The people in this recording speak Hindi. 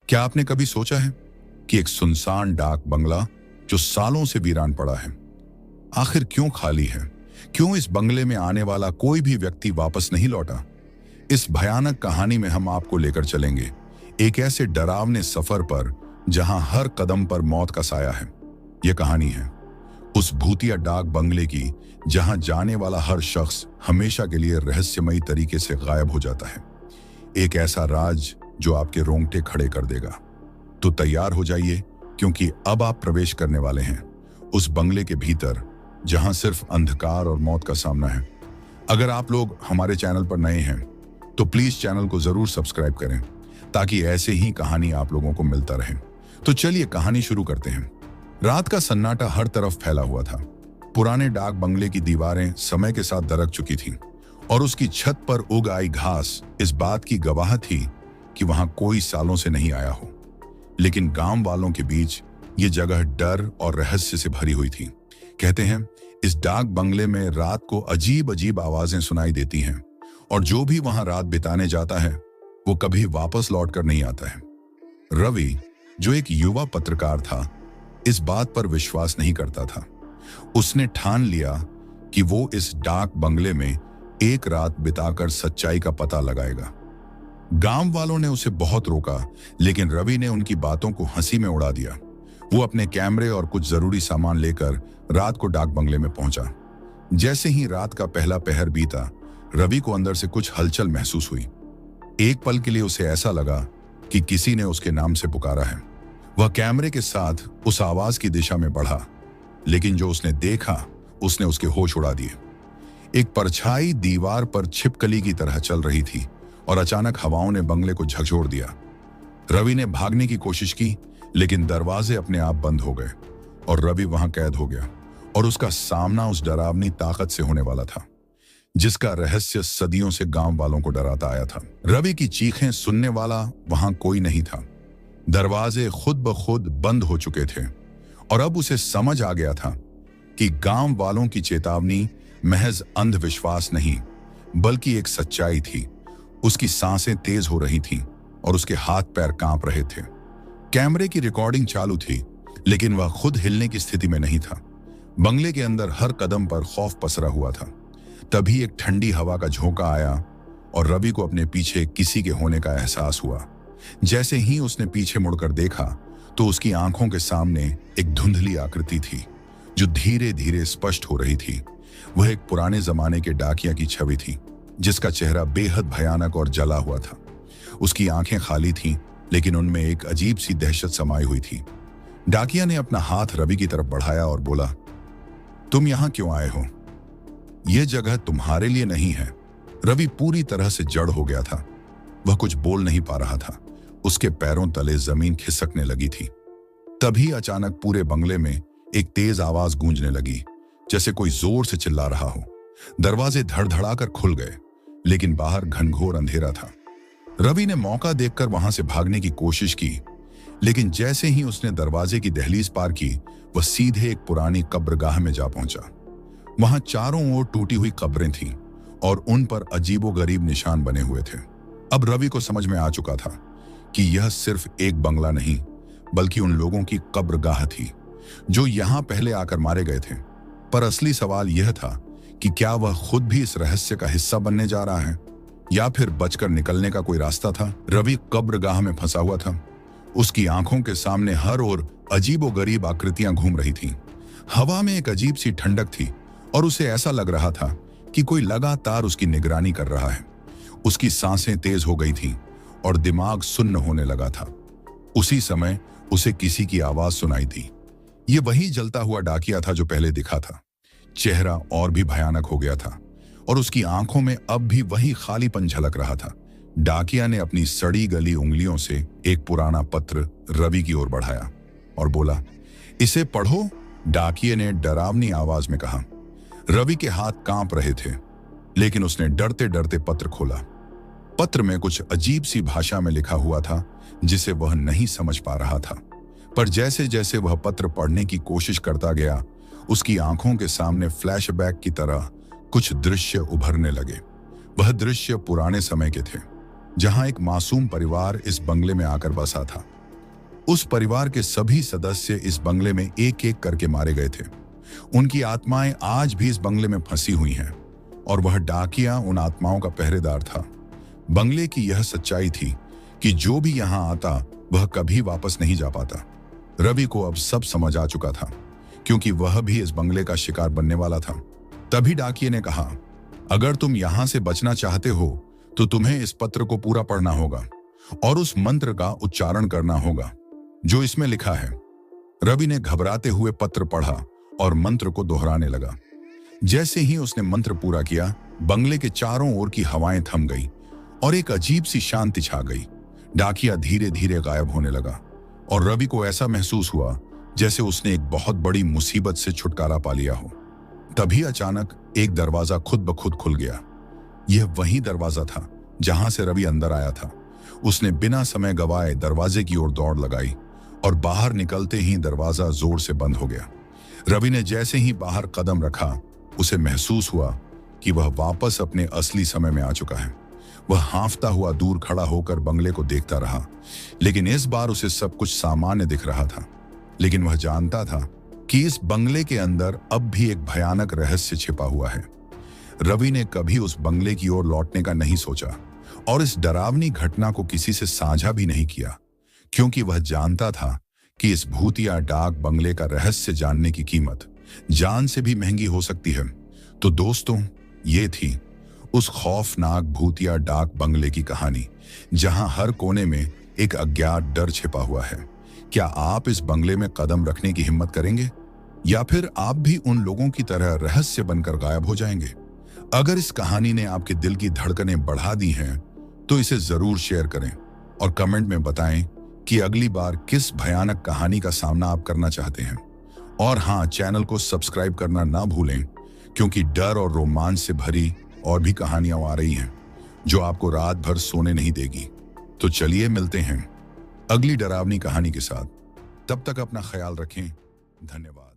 क्या आपने कभी सोचा है कि एक सुनसान डाक बंगला जो सालों से वीरान पड़ा है, आखिर क्यों खाली है? क्यों इस बंगले में आने वाला कोई भी व्यक्ति वापस नहीं लौटा? इस भयानक कहानी में हम आपको लेकर चलेंगे एक ऐसे डरावने सफर पर जहां हर कदम पर मौत का साया है। यह कहानी है उस भूतिया डाक बंगले की जहां जाने वाला हर शख्स हमेशा के लिए रहस्यमयी तरीके से गायब हो जाता है। एक ऐसा राज जो आपके रोंगटे खड़े कर देगा। तो तैयार हो जाइए, क्योंकि अब आप प्रवेश करने वाले हैं उस बंगले के भीतर जहां सिर्फ अंधकार और मौत का सामना है। अगर आप लोग हमारे चैनल पर नए हैं तो प्लीज चैनल को जरूर सब्सक्राइब करें ताकि ऐसे ही कहानी आप लोगों को मिलता रहे। तो चलिए कहानी शुरू करते हैं। रात का सन्नाटा हर तरफ फैला हुआ था। पुराने डाक बंगले की दीवारें समय के साथ दरक चुकी थीं और उसकी छत पर उग आई घास इस बात की गवाह थी कि वहां कोई सालों से नहीं आया हो। लेकिन गांव वालों के बीच ये जगह डर और रहस्य से भरी हुई थी। कहते हैं इस डाक बंगले में रात को अजीब अजीब आवाजें सुनाई देती हैं और जो भी वहां रात बिताने जाता है वो कभी वापस लौट कर नहीं आता है। रवि, जो एक युवा पत्रकार था, इस बात पर विश्वास नहीं करता था। उसने ठान लिया कि वो इस डाक बंगले में एक रात बिताकर सच्चाई का पता लगाएगा। गांव वालों ने उसे बहुत रोका, लेकिन रवि ने उनकी बातों को हंसी में उड़ा दिया। वो अपने कैमरे और कुछ जरूरी सामान लेकर रात को डाक बंगले में पहुंचा। जैसे ही रात का पहला पहर बीता, रवि को अंदर से कुछ हलचल महसूस हुई। एक पल के लिए उसे ऐसा लगा कि किसी ने उसके नाम से पुकारा है। वह कैमरे के साथ उस आवाज की दिशा में बढ़ा, लेकिन जो उसने देखा उसने उसके होश उड़ा दिए। एक परछाई दीवार पर छिपकली की तरह चल रही थी और अचानक हवाओं ने बंगले को झकझोर दिया। रवि ने भागने की कोशिश की, लेकिन दरवाजे अपने आप बंद हो गए और रवि वहां कैद हो गया। और उसका सामना उस डरावनी ताकत से होने वाला था जिसका रहस्य सदियों से गांव वालों को डराता आया था। रवि की चीखें सुनने वाला वहां कोई नहीं था। दरवाजे खुद ब खुद बंद हो चुके थे और अब उसे समझ आ गया था कि गांव वालों की चेतावनी महज अंधविश्वास नहीं बल्कि एक सच्चाई थी। उसकी सांसें तेज हो रही थीं और उसके हाथ पैर कांप रहे थे। कैमरे की रिकॉर्डिंग चालू थी, लेकिन वह खुद हिलने की स्थिति में नहीं था। बंगले के अंदर हर कदम पर खौफ पसरा हुआ था। तभी एक ठंडी हवा का झोंका आया और रवि को अपने पीछे किसी के होने का एहसास हुआ। जैसे ही उसने पीछे मुड़कर देखा तो उसकी आंखों के सामने एक धुंधली आकृति थी जो धीरे धीरे स्पष्ट हो रही थी। वह एक पुराने जमाने के डाकिया की छवि थी जिसका चेहरा बेहद भयानक और जला हुआ था। उसकी आंखें खाली थीं, लेकिन उनमें एक अजीब सी दहशत समाई हुई थी। डाकिया ने अपना हाथ रवि की तरफ बढ़ाया और बोला, तुम यहां क्यों आए हो? यह जगह तुम्हारे लिए नहीं है। रवि पूरी तरह से जड़ हो गया था। वह कुछ बोल नहीं पा रहा था। उसके पैरों तले जमीन खिसकने लगी थी। तभी अचानक पूरे बंगले में एक तेज आवाज गूंजने लगी, जैसे कोई जोर से चिल्ला रहा हो। दरवाजे धड़धड़ाकर खुल गए, लेकिन बाहर घनघोर अंधेरा था। रवि ने मौका देखकर वहां से भागने की कोशिश की, लेकिन जैसे ही उसने दरवाजे की दहलीज पार की, वह सीधे एक पुरानी कब्रगाह में जा पहुंचा। वहां चारों ओर टूटी हुई कब्रें थीं और उन पर अजीबोगरीब निशान बने हुए थे। अब रवि को समझ में आ चुका था कि यह सिर्फ एक बंगला नहीं बल्कि उन लोगों की कब्रगाह थी जो यहां पहले आकर मारे गए थे। पर असली सवाल यह था कि क्या वह खुद भी इस रहस्य का हिस्सा बनने जा रहा है या फिर बचकर निकलने का कोई रास्ता था। रवि कब्रगाह में फंसा हुआ था। उसकी आंखों के सामने हर ओर अजीबोगरीब आकृतियां घूम रही थीं। हवा में एक अजीब सी ठंडक थी और उसे ऐसा लग रहा था कि कोई लगातार उसकी निगरानी कर रहा है। उसकी सांसें तेज हो गई थीं और दिमाग सुन्न होने लगा था। उसी समय उसे किसी की आवाज सुनाई दी। ये वही जलता हुआ डाकिया था जो पहले दिखा था। चेहरा और भी भयानक हो गया था और उसकी आंखों में अब भी वही खालीपन झलक रहा था। डाकिया ने अपनी सड़ी गली उंगलियों से एक पुराना पत्र रवि की ओर बढ़ाया और बोला, इसे पढ़ो। डाकिये ने डरावनी आवाज में कहा। रवि के हाथ कांप रहे थे, लेकिन उसने डरते डरते पत्र खोला। पत्र में कुछ अजीब सी भाषा में लिखा हुआ था जिसे वह नहीं समझ पा रहा था। पर जैसे जैसे वह पत्र पढ़ने की कोशिश करता गया, उसकी आंखों के सामने फ्लैशबैक की तरह कुछ दृश्य उभरने लगे। वह दृश्य पुराने समय के थे, जहां एक मासूम परिवार इस बंगले में आकर बसा था। उस परिवार के सभी सदस्य इस बंगले में एक एक करके मारे गए थे। उनकी आत्माएं आज भी इस बंगले में फंसी हुई हैं और वह डाकिया उन आत्माओं का पहरेदार था। बंगले की यह सच्चाई थी कि जो भी यहां आता वह कभी वापस नहीं जा पाता। रवि को अब सब समझ आ चुका था, क्योंकि वह भी इस बंगले का शिकार बनने वाला था। तभी डाकिये ने कहा, अगर तुम यहां से बचना चाहते हो तो तुम्हें इस पत्र को पूरा पढ़ना होगा और उस मंत्र का उच्चारण करना होगा जो इसमें लिखा है। रवि ने घबराते हुए पत्र पढ़ा और मंत्र को दोहराने लगा। जैसे ही उसने मंत्र पूरा किया, बंगले के चारों ओर की हवाएं थम गई और एक अजीब सी शांति छा गई। डाकिया धीरे धीरे गायब होने लगा और रवि को ऐसा महसूस हुआ जैसे उसने एक बहुत बड़ी मुसीबत से छुटकारा पा लिया हो। तभी अचानक एक दरवाजा खुद ब खुद खुल गया। यह वही दरवाजा था जहां से रवि अंदर आया था। उसने बिना समय गवाए दरवाजे की ओर दौड़ लगाई और बाहर निकलते ही दरवाजा जोर से बंद हो गया। रवि ने जैसे ही बाहर कदम रखा, उसे महसूस हुआ कि वह वापस अपने असली समय में आ चुका है। वह हांफता हुआ दूर खड़ा होकर बंगले को देखता रहा, लेकिन इस बार उसे सब कुछ सामान्य दिख रहा था। लेकिन वह जानता था कि इस बंगले के अंदर अब भी एक भयानक रहस्य छिपा हुआ है। रवि ने कभी उस बंगले की ओर लौटने का नहीं सोचा और इस डरावनी घटना को किसी से साझा भी नहीं किया, क्योंकि वह जानता था कि इस भूतिया डाक बंगले का रहस्य जानने की कीमत जान से भी महंगी हो सकती है। तो दोस्तों, ये थी उस खौफनाक भूतिया डाक बंगले की कहानी, जहां हर कोने में एक अज्ञात डर छिपा हुआ है। क्या आप इस बंगले में कदम रखने की हिम्मत करेंगे, या फिर आप भी उन लोगों की तरह रहस्य बनकर गायब हो जाएंगे? अगर इस कहानी ने आपके दिल की धड़कनें बढ़ा दी हैं, तो इसे जरूर शेयर करें और कमेंट में बताएं कि अगली बार किस भयानक कहानी का सामना आप करना चाहते हैं। और हाँ, चैनल को सब्सक्राइब करना ना भूलें, क्योंकि डर और रोमांच से भरी और भी कहानियां आ रही हैं जो आपको रात भर सोने नहीं देगी। तो चलिए मिलते हैं अगली डरावनी कहानी के साथ। तब तक अपना ख्याल रखें। धन्यवाद।